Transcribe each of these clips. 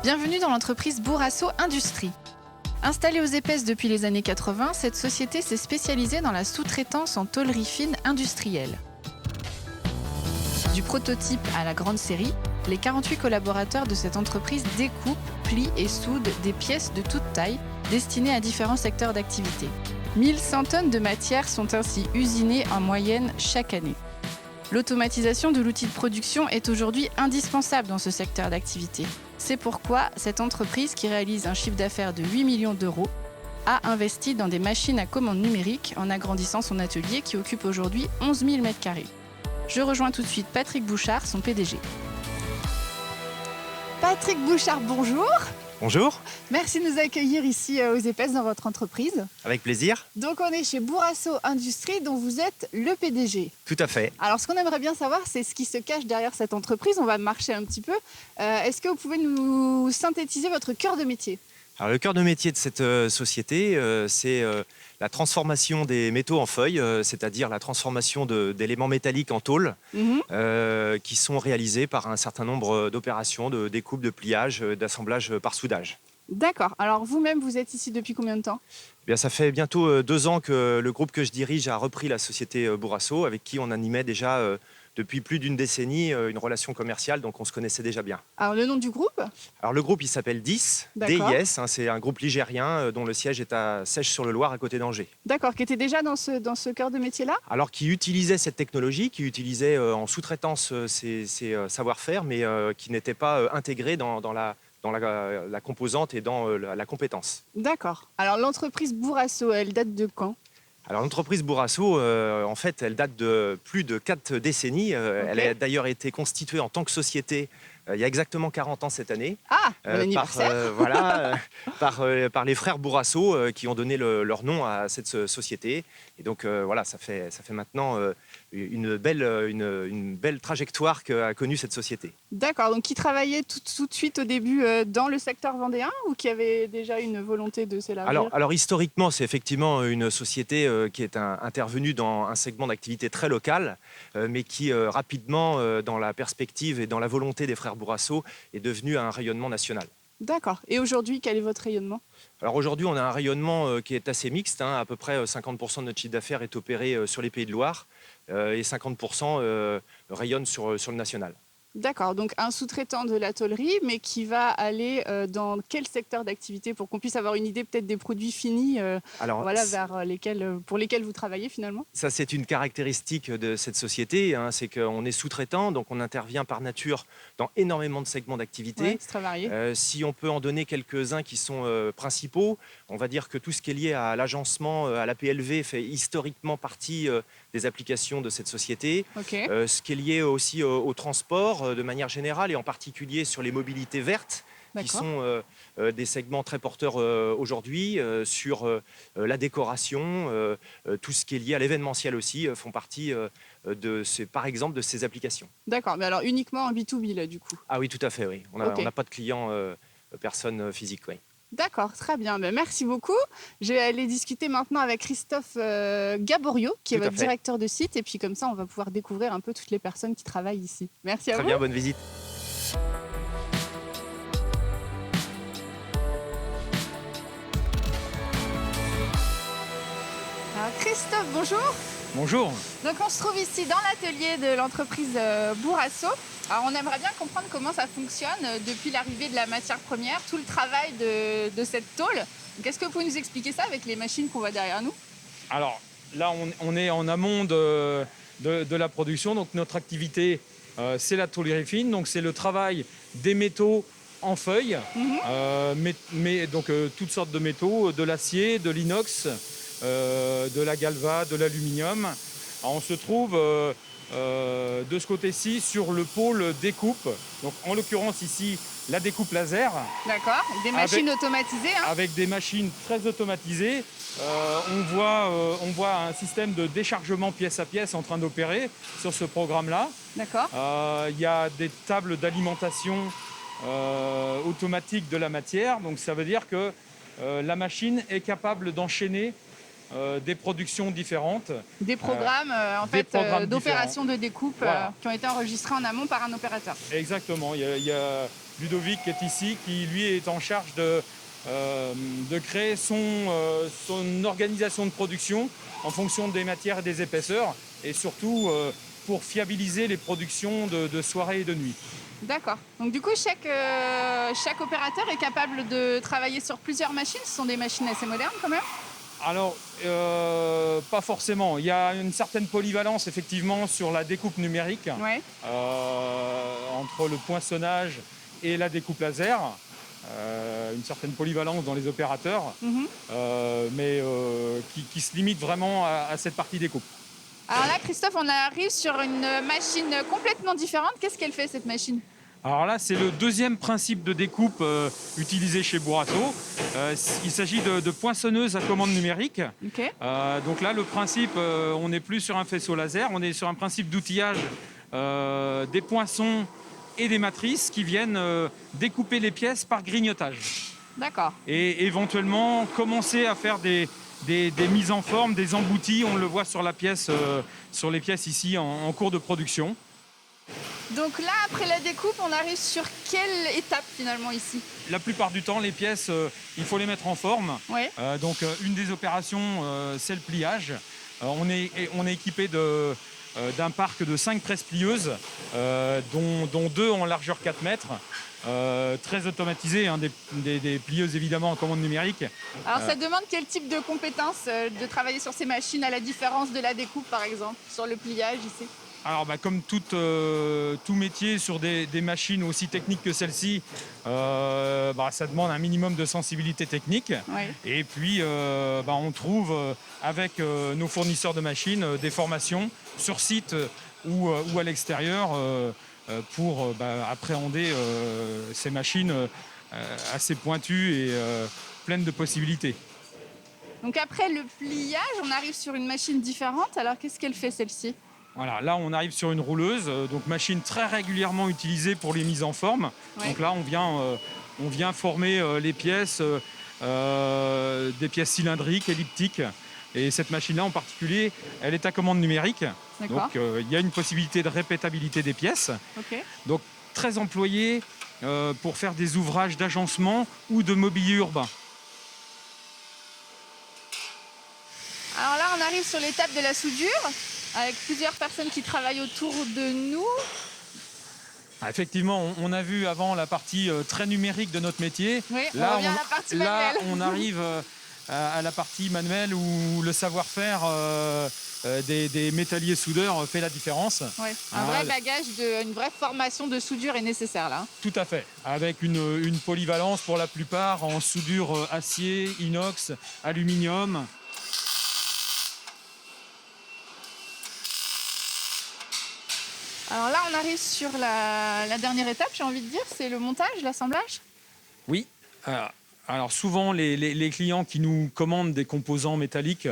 Bienvenue dans l'entreprise Bourrasso Industrie. Installée aux Épaisses depuis les années 80, cette société s'est spécialisée dans la sous-traitance en tôlerie fine industrielle. Du prototype à la grande série, les 48 collaborateurs de cette entreprise découpent, plient et soudent des pièces de toute taille destinées à différents secteurs d'activité. 1100 tonnes de matière sont ainsi usinées en moyenne chaque année. L'automatisation de l'outil de production est aujourd'hui indispensable dans ce secteur d'activité. C'est pourquoi cette entreprise, qui réalise un chiffre d'affaires de 8 millions d'euros, a investi dans des machines à commande numérique en agrandissant son atelier qui occupe aujourd'hui 11 000 m². Je rejoins tout de suite Patrick Bouchard, son PDG. Patrick Bouchard, bonjour. Bonjour. Merci de nous accueillir ici aux Épaisses dans votre entreprise. Avec plaisir. Donc on est chez Bourrasso Industrie dont vous êtes le PDG. Tout à fait. Alors ce qu'on aimerait bien savoir, c'est ce qui se cache derrière cette entreprise. On va marcher un petit peu. Est-ce que vous pouvez nous synthétiser votre cœur de métier ? Alors, le cœur de métier de cette société, c'est la transformation des métaux en feuilles, c'est-à-dire la transformation d'éléments métalliques en tôle, qui sont réalisés par un certain nombre d'opérations de découpe, de pliage, d'assemblage par soudage. D'accord. Alors vous-même, vous êtes ici depuis combien de temps ? Eh bien, ça fait bientôt 2 ans que le groupe que je dirige a repris la société Bourrasso, avec qui on animait déjà depuis plus d'une décennie une relation commerciale, donc on se connaissait déjà bien. Alors le nom du groupe ? Alors le groupe il s'appelle DIS, D'accord. DIS, c'est un groupe ligérien dont le siège est à Seiche-sur-le-Loir à côté d'Angers. D'accord, qui était déjà dans ce cœur de métier-là ? Alors qui utilisait cette technologie, qui utilisait en sous-traitance ces savoir-faire, mais qui n'était pas intégré dans la composante et dans la compétence. D'accord. Alors l'entreprise Bourrasso, elle date de quand ? Alors l'entreprise Bourrasso, en fait, elle date de plus de 4 décennies. Elle a d'ailleurs été constituée en tant que société il y a exactement 40 ans cette année. Ah, bon anniversaire. Par les frères Bourrasso qui ont donné leur nom à cette société. Et donc voilà, ça fait maintenant une belle trajectoire qu'a connue cette société. D'accord, donc qui travaillait tout de suite au début dans le secteur vendéen ou qui avait déjà une volonté de s'élargir ? Alors historiquement, c'est effectivement une société qui est intervenue dans un segment d'activité très local, mais qui rapidement, dans la perspective et dans la volonté des frères Bourrasso, est devenue un rayonnement national. D'accord. Et aujourd'hui, quel est votre rayonnement ? Alors aujourd'hui, on a un rayonnement qui est assez mixte. À peu près 50% de notre chiffre d'affaires est opéré sur les Pays de Loire et 50% rayonne sur le national. D'accord, donc un sous-traitant de la tôlerie, mais qui va aller dans quel secteur d'activité pour qu'on puisse avoir une idée peut-être des produits finis pour lesquels vous travaillez finalement ? Ça, c'est une caractéristique de cette société, c'est qu'on est sous-traitant, donc on intervient par nature dans énormément de segments d'activité. Ouais, c'est très varié. Si on peut en donner quelques-uns qui sont principaux, on va dire que tout ce qui est lié à l'agencement, à la PLV, fait historiquement partie des applications de cette société. Okay. Ce qui est lié aussi au transport, de manière générale, et en particulier sur les mobilités vertes, qui sont des segments très porteurs aujourd'hui, sur la décoration, tout ce qui est lié à l'événementiel aussi, font partie par exemple de ces applications. D'accord, mais alors uniquement en B2B là du coup ? Ah oui, tout à fait, oui. On n'a pas de clients personnes physiques, oui. D'accord, très bien. Merci beaucoup. Je vais aller discuter maintenant avec Christophe Gaborio, qui est votre directeur de site. Et puis comme ça, on va pouvoir découvrir un peu toutes les personnes qui travaillent ici. Merci à vous. Très bien, bonne visite. Alors, Christophe, bonjour. Bonjour. Donc on se trouve ici dans l'atelier de l'entreprise Bourrasso. Alors on aimerait bien comprendre comment ça fonctionne depuis l'arrivée de la matière première, tout le travail de cette tôle. Donc est-ce que vous pouvez nous expliquer ça avec les machines qu'on voit derrière nous ? Alors là, on est en amont de la production. Donc notre activité, c'est la tôlerie fine. Donc c'est le travail des métaux en feuilles, donc toutes sortes de métaux, de l'acier, de l'inox, de la galva, de l'aluminium. Alors, on se trouve de ce côté-ci sur le pôle découpe. Donc en l'occurrence ici, la découpe laser. D'accord, des machines automatisées. Avec des machines très automatisées. On voit un système de déchargement pièce à pièce en train d'opérer sur ce programme-là. D'accord. Il y a des tables d'alimentation automatique de la matière. Donc ça veut dire que la machine est capable d'enchaîner des productions différentes. Des programmes d'opérations de découpe qui ont été enregistrés en amont par un opérateur. Exactement. Il y a Ludovic qui est ici, qui lui est en charge de créer son organisation de production en fonction des matières et des épaisseurs, et surtout pour fiabiliser les productions de soirée et de nuit. D'accord. Donc du coup, chaque opérateur est capable de travailler sur plusieurs machines. Ce sont des machines assez modernes quand même. Alors, pas forcément. Il y a une certaine polyvalence effectivement sur la découpe numérique, Ouais. entre le poinçonnage et la découpe laser. Une certaine polyvalence dans les opérateurs, mais qui se limite vraiment à cette partie découpe. Alors là, Christophe, on arrive sur une machine complètement différente. Qu'est-ce qu'elle fait, cette machine ? Alors là, c'est le deuxième principe de découpe utilisé chez Bourrasso. Il s'agit de poinçonneuses à commande numérique. Okay. Donc là, le principe, on n'est plus sur un faisceau laser, on est sur un principe d'outillage des poinçons et des matrices qui viennent découper les pièces par grignotage. D'accord. Et éventuellement commencer à faire des mises en forme, des emboutis. On le voit sur la pièce, sur les pièces ici en cours de production. Donc là, après la découpe, on arrive sur quelle étape finalement ici ? La plupart du temps, les pièces, il faut les mettre en forme. Ouais. Donc une des opérations, c'est le pliage. On est équipé d'un parc de 5 presses-plieuses, dont 2 en largeur 4 mètres. Très automatisé, hein, des plieuses évidemment en commande numérique. Alors ça demande quel type de compétences de travailler sur ces machines, à la différence de la découpe par exemple, sur le pliage ici ? Alors comme tout métier sur des machines aussi techniques que celle-ci, ça demande un minimum de sensibilité technique. Ouais. Et puis on trouve avec nos fournisseurs de machines des formations sur site ou à l'extérieur pour appréhender ces machines assez pointues et pleines de possibilités. Donc après le pliage, on arrive sur une machine différente. Alors qu'est-ce qu'elle fait celle-ci ? Voilà, là on arrive sur une rouleuse, donc machine très régulièrement utilisée pour les mises en forme. Ouais. Donc là on vient former les pièces, des pièces cylindriques, elliptiques. Et cette machine-là en particulier, elle est à commande numérique. D'accord. Donc il y a une possibilité de répétabilité des pièces. Okay. Donc très employée pour faire des ouvrages d'agencement ou de mobilier urbain. Alors là, on arrive sur l'étape de la soudure, avec plusieurs personnes qui travaillent autour de nous. Effectivement, on a vu avant la partie très numérique de notre métier. Oui, là, on revient à la partie manuelle. on arrive à la partie manuelle où le savoir-faire des métalliers soudeurs fait la différence. Ouais, un vrai bagage, une vraie formation de soudure est nécessaire là. Tout à fait, avec une polyvalence pour la plupart en soudure acier, inox, aluminium. Alors là, on arrive sur la dernière étape, j'ai envie de dire, c'est le montage, l'assemblage. Oui. Alors souvent, les clients qui nous commandent des composants métalliques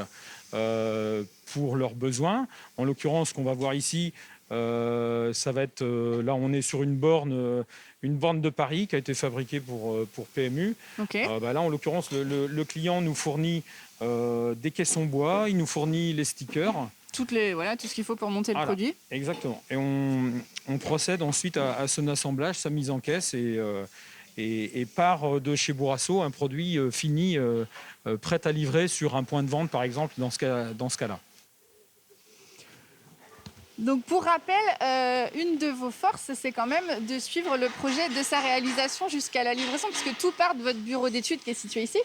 pour leurs besoins, en l'occurrence, ce qu'on va voir ici, ça va être, là on est sur une borne de Paris qui a été fabriquée pour PMU. Okay. Là, en l'occurrence, le client nous fournit des caissons bois, il nous fournit les stickers. Tout ce qu'il faut pour monter le produit. Exactement. Et on procède ensuite à son assemblage, sa mise en caisse et part de chez Bourrasso un produit fini, prêt à livrer sur un point de vente, par exemple, dans ce cas-là. Donc pour rappel, une de vos forces, c'est quand même de suivre le projet de sa réalisation jusqu'à la livraison, puisque tout part de votre bureau d'études qui est situé ici.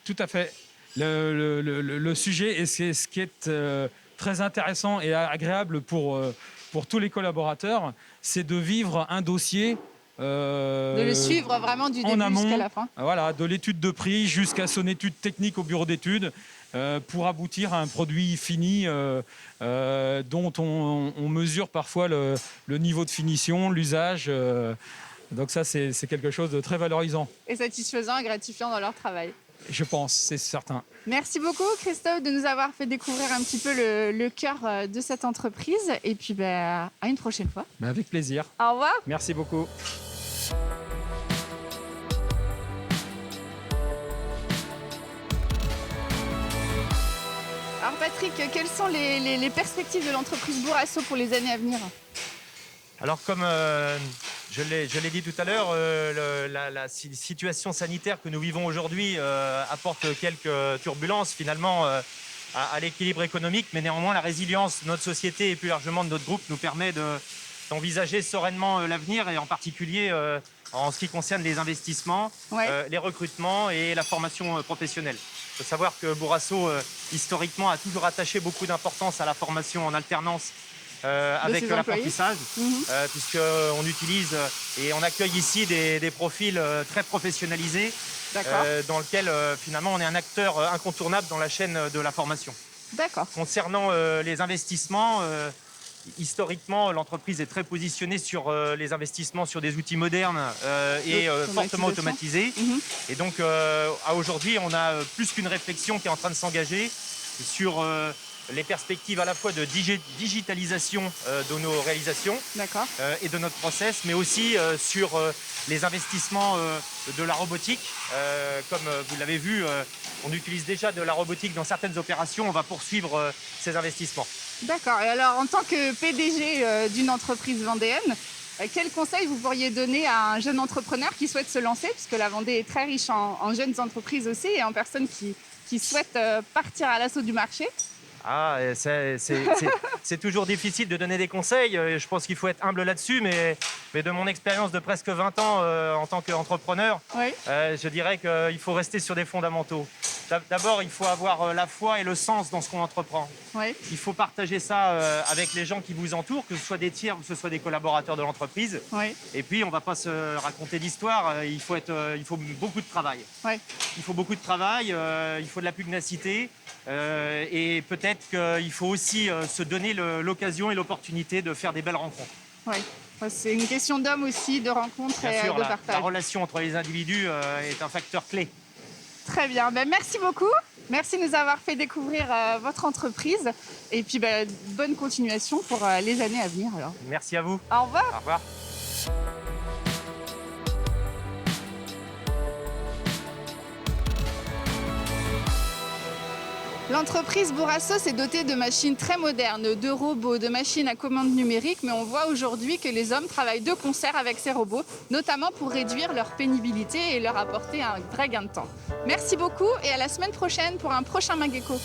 Tout à fait. Le sujet, et c'est ce qui est très intéressant et agréable pour tous les collaborateurs, c'est de vivre un dossier de le suivre vraiment du début jusqu'à la fin. Voilà, de l'étude de prix jusqu'à son étude technique au bureau d'études pour aboutir à un produit fini dont on mesure parfois le niveau de finition, l'usage. Donc ça, c'est quelque chose de très valorisant. Et satisfaisant et gratifiant dans leur travail. Je pense, c'est certain. Merci beaucoup Christophe de nous avoir fait découvrir un petit peu le cœur de cette entreprise. Et puis à une prochaine fois. Avec plaisir. Au revoir. Merci beaucoup. Alors Patrick, quelles sont les perspectives de l'entreprise Bourrasso pour les années à venir ? Alors comme Je l'ai dit tout à l'heure, la situation sanitaire que nous vivons aujourd'hui apporte quelques turbulences finalement à l'équilibre économique, mais néanmoins la résilience de notre société et plus largement de notre groupe nous permet d'envisager sereinement l'avenir, et en particulier en ce qui concerne les investissements, les recrutements et la formation professionnelle. Il faut savoir que Bourrasso, historiquement, a toujours attaché beaucoup d'importance à la formation en alternance avec l'apprentissage, puisqu'on utilise et on accueille ici des profils très professionnalisés, dans lequel finalement on est un acteur incontournable dans la chaîne de la formation. Concernant les investissements, historiquement, l'entreprise est très positionnée sur les investissements sur des outils modernes et fortement automatisés. Et donc, à aujourd'hui, on a plus qu'une réflexion qui est en train de s'engager sur les perspectives à la fois de digitalisation de nos réalisations et de notre process, mais aussi sur les investissements de la robotique. Comme vous l'avez vu, on utilise déjà de la robotique dans certaines opérations. On va poursuivre ces investissements. D'accord. Et alors, en tant que PDG d'une entreprise vendéenne, quel conseil vous pourriez donner à un jeune entrepreneur qui souhaite se lancer, puisque la Vendée est très riche en jeunes entreprises aussi et en personnes qui souhaitent partir à l'assaut du marché? C'est toujours difficile de donner des conseils. Je pense qu'il faut être humble là-dessus, mais de mon expérience de presque 20 ans en tant qu'entrepreneur, je dirais qu'il faut rester sur des fondamentaux. D'abord, il faut avoir la foi et le sens dans ce qu'on entreprend. Il faut partager ça avec les gens qui vous entourent, que ce soit des tiers ou que ce soit des collaborateurs de l'entreprise. Et puis, on ne va pas se raconter d'histoire. Il faut beaucoup de travail. Il faut beaucoup de travail, il faut de la pugnacité. Et peut-être qu'il faut aussi se donner l'occasion et l'opportunité de faire des belles rencontres. C'est une question d'homme aussi, de rencontres et de partage. La relation entre les individus est un facteur clé. Très bien, merci beaucoup. Merci de nous avoir fait découvrir votre entreprise. Et puis, bonne continuation pour les années à venir. Alors. Merci à vous. Au revoir. Au revoir. L'entreprise Bourrasso s'est dotée de machines très modernes, de robots, de machines à commande numérique, mais on voit aujourd'hui que les hommes travaillent de concert avec ces robots, notamment pour réduire leur pénibilité et leur apporter un vrai gain de temps. Merci beaucoup et à la semaine prochaine pour un prochain Mageco.